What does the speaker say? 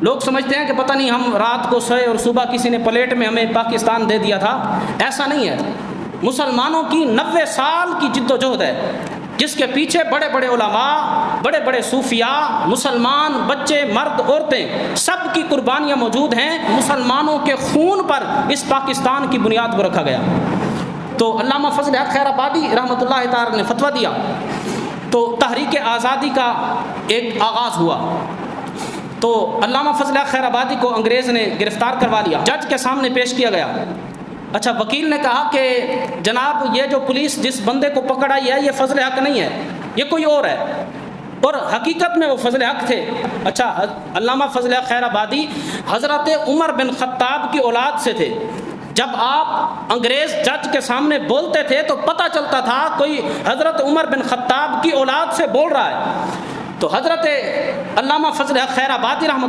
لوگ سمجھتے ہیں کہ پتہ نہیں ہم رات کو سوئے اور صبح کسی نے پلیٹ میں ہمیں پاکستان دے دیا تھا. ایسا نہیں ہے. مسلمانوں کی 90 سال کی جد و جہد ہے جس کے پیچھے بڑے بڑے علماء، بڑے بڑے صوفیاء، مسلمان بچے، مرد، عورتیں، سب کی قربانیاں موجود ہیں. مسلمانوں کے خون پر اس پاکستان کی بنیاد کو رکھا گیا. تو علامہ فضل حق خیر آبادی رحمۃ اللہ تعالی نے فتویٰ دیا تو تحریک آزادی کا ایک آغاز ہوا. تو علامہ فضل حق خیر آبادی کو انگریز نے گرفتار کروا لیا، جج کے سامنے پیش کیا گیا. اچھا، وکیل نے کہا کہ جناب یہ جو پولیس جس بندے کو پکڑائی ہے یہ فضل حق نہیں ہے، یہ کوئی اور ہے، اور حقیقت میں وہ فضل حق تھے. اچھا، علامہ فضل حق خیر آبادی حضرت عمر بن خطاب کی اولاد سے تھے. جب آپ انگریز جج کے سامنے بولتے تھے تو پتہ چلتا تھا کوئی حضرت عمر بن خطاب کی اولاد سے بول رہا ہے. تو حضرت علامہ فضل حق خیر آبادی رحمۃ